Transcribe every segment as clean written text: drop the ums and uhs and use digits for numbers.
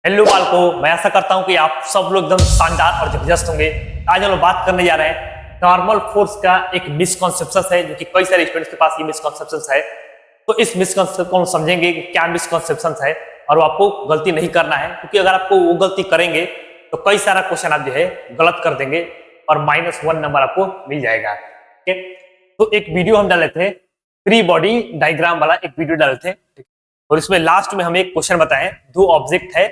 Hello बालको, मैं ऐसा करता हूं कि आप सब लोग एकदम शानदार और जबरदस्त होंगे। आज हम लोग बात करने जा रहे हैं नॉर्मल फोर्स का एक मिसकॉन्सेप्शन है, जो कि कई सारे स्टूडेंट्स के पास ये मिसकॉन्सेप्शन है। तो इस मिसकॉन्सेप्शन को हम समझेंगे कि क्या मिसकॉन्सेप्शन है और वो आपको गलती नहीं करना है, क्योंकि अगर आपको वो गलती करेंगे तो कई सारा क्वेश्चन आप जो है गलत कर देंगे और -1 नंबर आपको मिल जाएगा। ठीक है, तो एक वीडियो हम डाले थे, फ्री बॉडी डायग्राम वाला एक वीडियो डाले थे, और इसमें लास्ट में हम एक क्वेश्चन बताएं, दो ऑब्जेक्ट है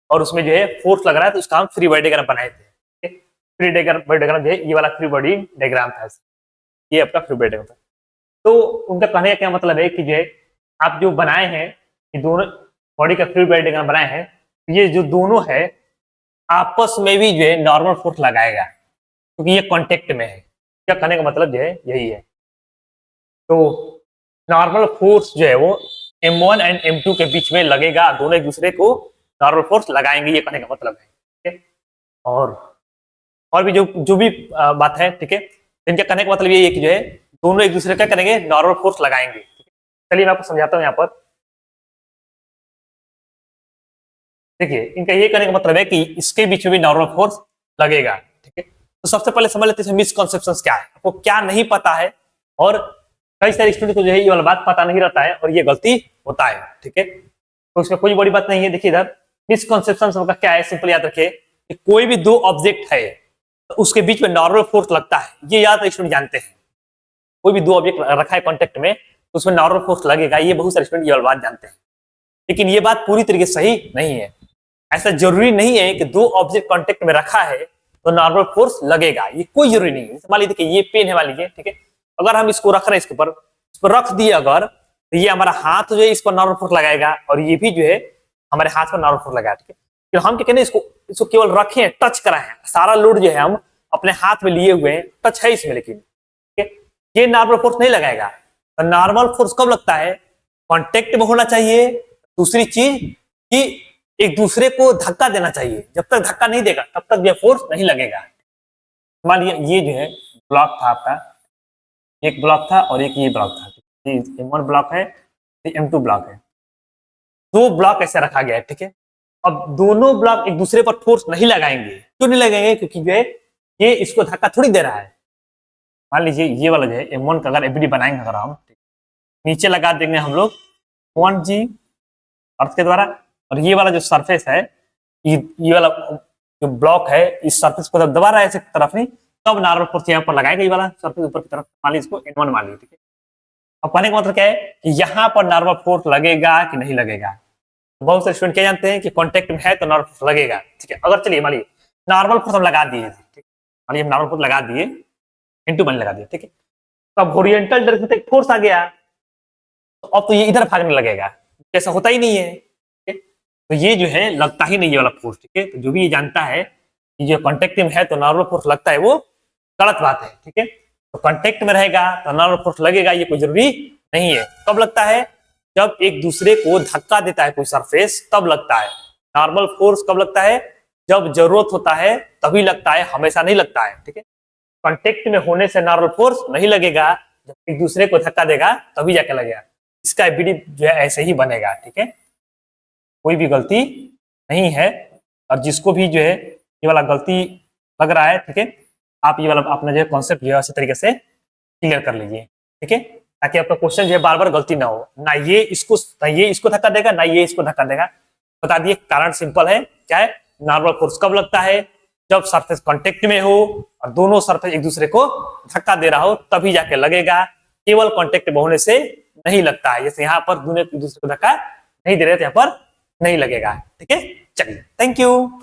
और उसमें जो है फोर्स लग रहा है, तो उसका हम फ्री बॉडी डायग्राम बनाए थे। फ्री बॉडी डायग्राम जो है ये वाला फ्री बॉडी डायग्राम था, ये आपका फ्री बॉडी डायग्राम था। तो उनका कहने का क्या मतलब है कि जो है आप जो बनाए हैं, ये दोनों बॉडी का फ्री बॉडी डायग्राम बनाए हैं, ये जो दोनों है आपस में भी जो है नॉर्मल फोर्स लगाएगा, क्योंकि ये कॉन्टेक्ट में है। क्या कहने का मतलब जो है यही है। तो नॉर्मल फोर्स जो है वो M1 एंड M2 के बीच में लगेगा, दोनों एक दूसरे को नॉर्मल फोर्स लगाएंगे, ये कहने का मतलब है। ठीक है, और भी जो भी बात है, ठीक है, इनके कहने का मतलब ये है कि जो है दोनों एक दूसरे का करेंगे नॉर्मल फोर्स लगाएंगे। चलिए मैं आपको समझाता हूँ यहाँ पर। देखिए, इनका ये कहने का मतलब है कि इसके बीच में भी नॉर्मल फोर्स लगेगा। ठीक है, तो सबसे पहले समझ लेते हैं मिसकॉन्सेप्शंस क्या है, आपको क्या नहीं पता है, और कई सारे स्टूडेंट को जो है ये वाला बात पता नहीं रहता है और ये गलती होता है। ठीक है, तो इसमें कोई बड़ी बात नहीं है। देखिए इधर मिसकॉन्सेप्शन सबका क्या है, सिंपल याद रखिए कि कोई भी दो ऑब्जेक्ट है तो उसके बीच में नॉर्मल फोर्स लगता है, ये याद स्टूडेंट जानते हैं। कोई भी दो ऑब्जेक्ट रखा है कांटेक्ट में तो उसमें नॉर्मल फोर्स लगेगा, ये बहुत सारे स्टूडेंट ये वाली बात जानते हैं। लेकिन ये बात पूरी तरीके से सही नहीं है। ऐसा जरूरी नहीं है कि दो ऑब्जेक्ट कांटेक्ट में रखा है तो नॉर्मल फोर्स लगेगा, ये कोई जरूरी नहीं है। मान लीजिए कि ये पेन है, मान लीजिए, ठीक है, अगर हम इसको रख रहे हैं, इसके ऊपर इस पर रख दिए अगर, तो ये हमारा हाथ जो है इस पर नॉर्मल फोर्स लगाएगा और ये भी जो है हमारे हाथ पर नॉर्मल फोर्स लगाएगा। ठीक है, तो हम क्या कहते हैं, इसको केवल रखे, टच कराए हैं, सारा लोड जो है हम अपने हाथ में लिए हुए हैं, टच है इसमें, लेकिन ठीक है ये नॉर्मल फोर्स नहीं लगाएगा। तो नॉर्मल फोर्स कब लगता है, कांटेक्ट में होना चाहिए। दूसरी चीज कि एक दूसरे को धक्का देना चाहिए, जब तक धक्का नहीं देगा तब तक यह फोर्स नहीं लगेगा। मान लीजिए ये जो है ब्लॉक था आपका, एक ब्लॉक था और एक ये ब्लॉक था, M1 ब्लॉक है, M2 ब्लॉक है, दो ब्लॉक ऐसे रखा गया है। ठीक है, अब दोनों ब्लॉक एक दूसरे पर फोर्स नहीं लगाएंगे। क्यों नहीं लगाएंगे, क्योंकि जो है ये इसको धक्का थोड़ी दे रहा है। मान लीजिए ये वाला जो है M1 का अगर एबीडी बनाएंगे, अगर हम नीचे लगा देंगे हम लोग 1G अर्थ के द्वारा, और ये वाला जो सरफेस है, ये वाला जो ब्लॉक है, इस सरफेस को जब दबा रहा है इस तरफ नहीं, तब नॉर्मल फोर्स यहाँ पर लगाएगा, ये वाला सरफेस ऊपर की तरफ, मान लीजिए इसको N1 मान लीजिए। ठीक है, अब कहने का मतलब क्या है कि यहाँ पर नॉर्मल फोर्स लगेगा कि नहीं लगेगा। तो बहुत सारे स्टूडेंट क्या जानते हैं कि कांटेक्ट में है तो नॉर्मल फोर्स लगेगा। ठीक है, अगर चलिए मान लीजिए नॉर्मल फोर्स हम लगा दिए, ठीक, मान लीजिए हम नॉर्मल फोर्स लगा दिए, N2 मान लगा दिए, ठीक है, तो अब हॉरिजॉन्टल डायरेक्शन में फोर्स आ गया, तो अब तो ये इधर भागने लगेगा, ऐसा होता ही नहीं है। तो ये जो है लगता ही नहीं ये वाला फोर्स। ठीक है, तो जो भी ये जानता है कि जो कांटेक्ट में है तो नॉर्मल फोर्स लगता है, वो गलत बात है। ठीक है, तो कांटेक्ट में रहेगा तो नॉर्मल फोर्स लगेगा, ये कोई जरूरी नहीं है। कब लगता है, जब एक दूसरे को धक्का देता है कोई सरफेस, तब लगता है। नॉर्मल फोर्स कब लगता है, जब जरूरत होता है तभी लगता है, हमेशा नहीं लगता है। ठीक है, कांटेक्ट में होने से नॉर्मल फोर्स नहीं लगेगा, जब एक दूसरे को धक्का देगा तभी जाके लगेगा। इसका एबीडी जो है ऐसे ही बनेगा। ठीक है, कोई भी गलती नहीं है, और जिसको भी जो है ये वाला गलती लग रहा है, ठीक है, आप ये वाला अपना जो है कॉन्सेप्ट जो है अच्छे तरीके से क्लियर कर लीजिए। ठीक है, ताकि आपका क्वेश्चन जो है बार बार गलती ना हो, ना ये इसको धक्का देगा, ना ये इसको धक्का देगा। बता दिए, कारण सिंपल है, क्या है, नॉर्मल फोर्स कब लगता है, जब सरफेस कांटेक्ट में हो और दोनों सरफेस एक दूसरे को धक्का दे रहा हो, तभी जाके लगेगा। केवल कांटेक्ट में होने से नहीं लगता है, जैसे यहाँ पर दोनों एक दूसरे को धक्का नहीं दे रहे थे, यहाँ पर नहीं लगेगा। ठीक है, चलिए, थैंक यू।